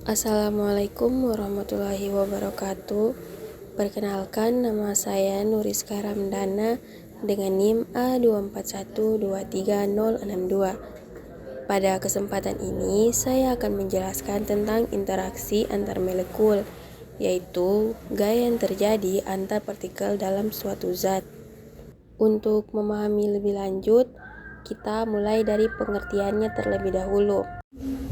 Assalamualaikum warahmatullahi wabarakatuh. Perkenalkan, nama saya Nuriska Ramdana dengan NIM A24123062. Pada kesempatan ini, saya akan menjelaskan tentang interaksi antar molekul, yaitu gaya yang terjadi antar partikel dalam suatu zat. Untuk memahami lebih lanjut, kita mulai dari pengertiannya terlebih dahulu.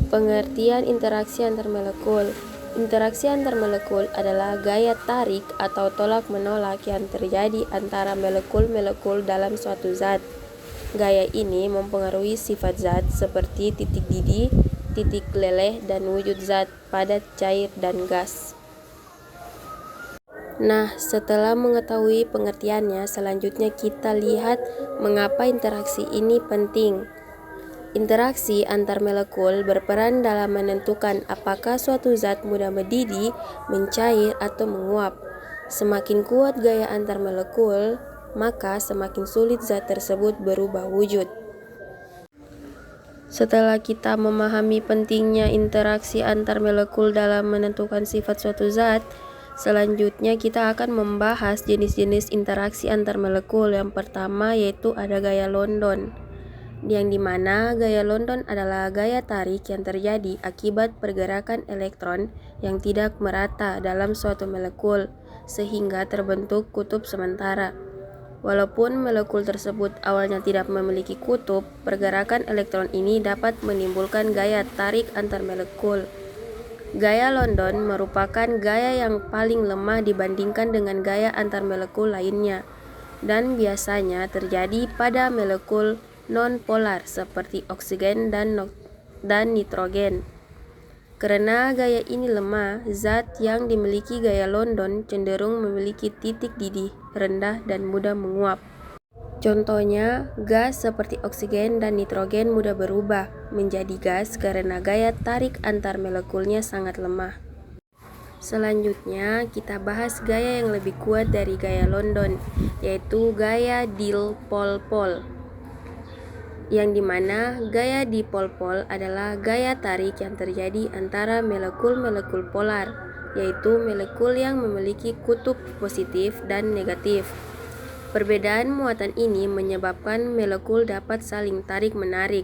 Pengertian interaksi antar molekul. Interaksi antar molekul adalah gaya tarik atau tolak-menolak yang terjadi antara molekul-molekul dalam suatu zat. Gaya ini mempengaruhi sifat zat seperti titik didih, titik leleh, dan wujud zat, padat, cair, dan gas. Nah, setelah mengetahui pengertiannya, selanjutnya kita lihat mengapa interaksi ini penting. Interaksi antar molekul berperan dalam menentukan apakah suatu zat mudah mendidih, mencair, atau menguap. Semakin kuat gaya antar molekul, maka semakin sulit zat tersebut berubah wujud. Setelah kita memahami pentingnya interaksi antar molekul dalam menentukan sifat suatu zat, selanjutnya kita akan membahas jenis-jenis interaksi antar molekul. Yang pertama yaitu ada gaya London, yang dimana gaya London adalah gaya tarik yang terjadi akibat pergerakan elektron yang tidak merata dalam suatu molekul sehingga terbentuk kutub sementara. Walaupun molekul tersebut awalnya tidak memiliki kutub, pergerakan elektron ini dapat menimbulkan gaya tarik antar molekul. Gaya London merupakan gaya yang paling lemah dibandingkan dengan gaya antar molekul lainnya, dan biasanya terjadi pada molekul non-polar seperti oksigen dan nitrogen. Karena gaya ini lemah, zat yang dimiliki gaya London cenderung memiliki titik didih rendah dan mudah menguap. Contohnya, gas seperti oksigen dan nitrogen mudah berubah menjadi gas karena gaya tarik antar molekulnya sangat lemah. Selanjutnya, kita bahas gaya yang lebih kuat dari gaya London, yaitu gaya dipol-pol. Yang dimana gaya dipol-pol adalah gaya tarik yang terjadi antara molekul-molekul polar, yaitu molekul yang memiliki kutub positif dan negatif. Perbedaan muatan ini menyebabkan molekul dapat saling tarik-menarik.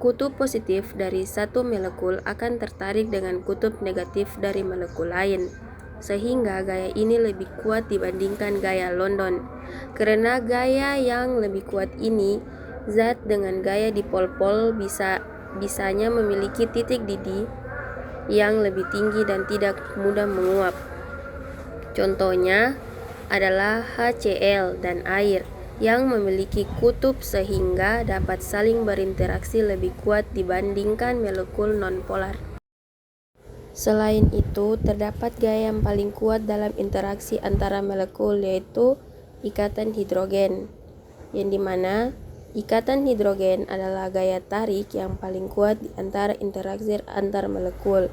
Kutub positif dari satu molekul akan tertarik dengan kutub negatif dari molekul lain, sehingga gaya ini lebih kuat dibandingkan gaya London. Karena gaya yang lebih kuat ini, zat dengan gaya dipol-pol bisanya memiliki titik didih yang lebih tinggi dan tidak mudah menguap. Contohnya adalah HCl dan air yang memiliki kutub sehingga dapat saling berinteraksi lebih kuat dibandingkan molekul non-polar. Selain itu, terdapat gaya yang paling kuat dalam interaksi antara molekul, yaitu ikatan hidrogen, yang dimana ikatan hidrogen adalah gaya tarik yang paling kuat di antara interaksi antar molekul.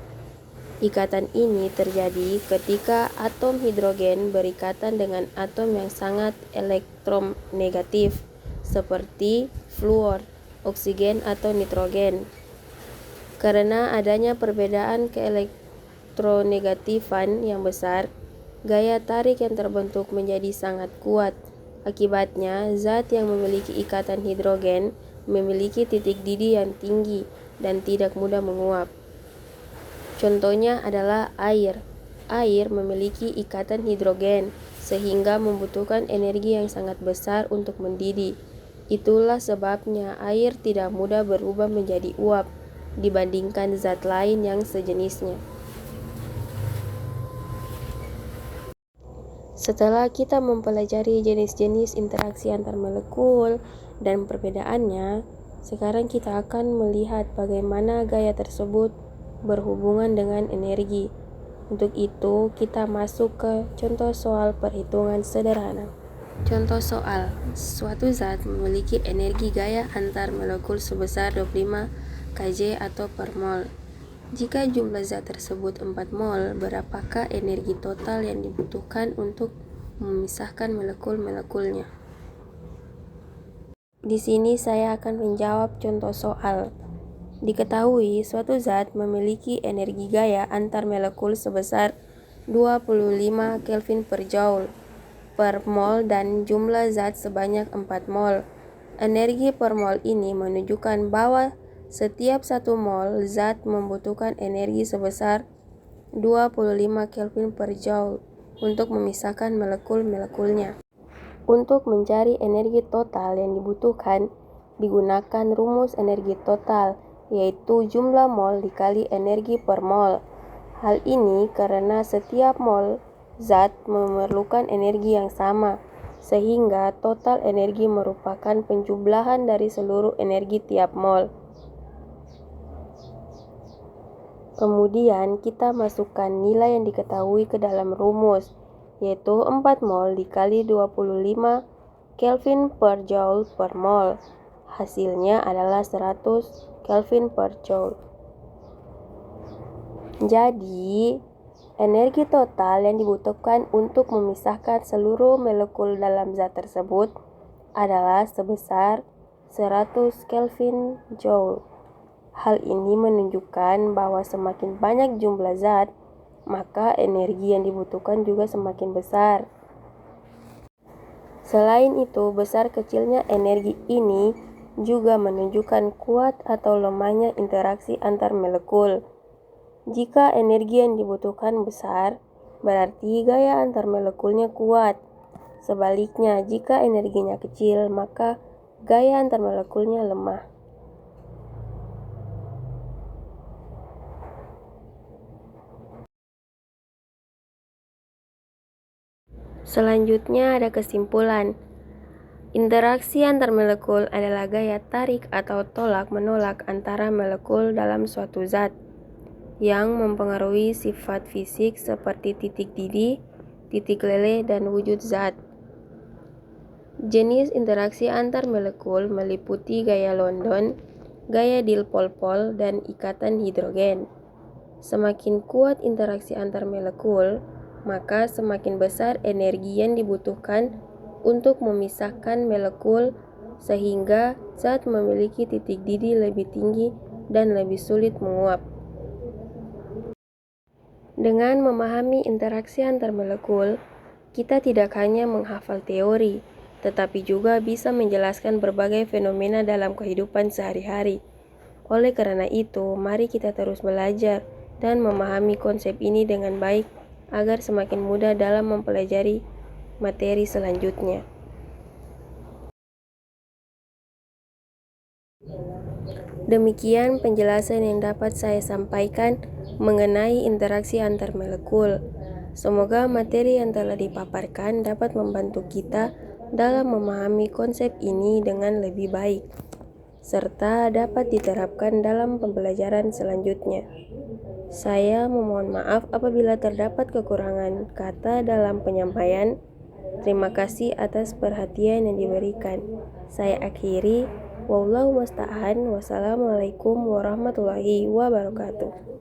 Ikatan ini terjadi ketika atom hidrogen berikatan dengan atom yang sangat elektronegatif seperti fluor, oksigen, atau nitrogen. Karena adanya perbedaan keelektronegatifan yang besar, gaya tarik yang terbentuk menjadi sangat kuat. Akibatnya, zat yang memiliki ikatan hidrogen memiliki titik didih yang tinggi dan tidak mudah menguap. Contohnya adalah air. Air memiliki ikatan hidrogen sehingga membutuhkan energi yang sangat besar untuk mendidih. Itulah sebabnya air tidak mudah berubah menjadi uap dibandingkan zat lain yang sejenisnya. Setelah kita mempelajari jenis-jenis interaksi antar molekul dan perbedaannya, sekarang kita akan melihat bagaimana gaya tersebut berhubungan dengan energi. Untuk itu, kita masuk ke contoh soal perhitungan sederhana. Contoh soal, suatu zat memiliki energi gaya antar molekul sebesar 25 kJ atau per mol. Jika jumlah zat tersebut 4 mol, berapakah energi total yang dibutuhkan untuk memisahkan molekul-molekulnya? Di sini saya akan menjawab contoh soal. Diketahui suatu zat memiliki energi gaya antar molekul sebesar 25 Kelvin per Joule per mol dan jumlah zat sebanyak 4 mol. Energi per mol ini menunjukkan bahwa setiap 1 mol zat membutuhkan energi sebesar 25 Kelvin per Joule untuk memisahkan molekul-molekulnya. Untuk mencari energi total yang dibutuhkan, digunakan rumus energi total, yaitu jumlah mol dikali energi per mol. Hal ini karena setiap mol zat memerlukan energi yang sama, sehingga total energi merupakan penjumlahan dari seluruh energi tiap mol. Kemudian kita masukkan nilai yang diketahui ke dalam rumus, yaitu 4 mol dikali 25 Kelvin per Joule per mol. Hasilnya adalah 100 Kelvin per Joule. Jadi, energi total yang dibutuhkan untuk memisahkan seluruh molekul dalam zat tersebut adalah sebesar 100 Kelvin Joule. Hal ini menunjukkan bahwa semakin banyak jumlah zat, maka energi yang dibutuhkan juga semakin besar. Selain itu, besar kecilnya energi ini juga menunjukkan kuat atau lemahnya interaksi antar molekul. Jika energi yang dibutuhkan besar, berarti gaya antar molekulnya kuat. Sebaliknya, jika energinya kecil, maka gaya antar molekulnya lemah. Selanjutnya ada kesimpulan. Interaksi antar molekul adalah gaya tarik atau tolak-menolak antara molekul dalam suatu zat yang mempengaruhi sifat fisik seperti titik didih, titik leleh, dan wujud zat. Jenis interaksi antar molekul meliputi gaya London, gaya Dipol-Pol, dan ikatan hidrogen. Semakin kuat interaksi antar molekul, maka semakin besar energi yang dibutuhkan untuk memisahkan molekul sehingga zat memiliki titik didih lebih tinggi dan lebih sulit menguap. Dengan memahami interaksi antar molekul, kita tidak hanya menghafal teori, tetapi juga bisa menjelaskan berbagai fenomena dalam kehidupan sehari-hari. Oleh karena itu, mari kita terus belajar dan memahami konsep ini dengan baik agar semakin mudah dalam mempelajari materi selanjutnya. Demikian penjelasan yang dapat saya sampaikan mengenai interaksi antar molekul. Semoga materi yang telah dipaparkan dapat membantu kita dalam memahami konsep ini dengan lebih baik, serta dapat diterapkan dalam pembelajaran selanjutnya. Saya memohon maaf apabila terdapat kekurangan kata dalam penyampaian. Terima kasih atas perhatian yang diberikan. Saya akhiri. Wallahu musta'an. Wassalamualaikum warahmatullahi wabarakatuh.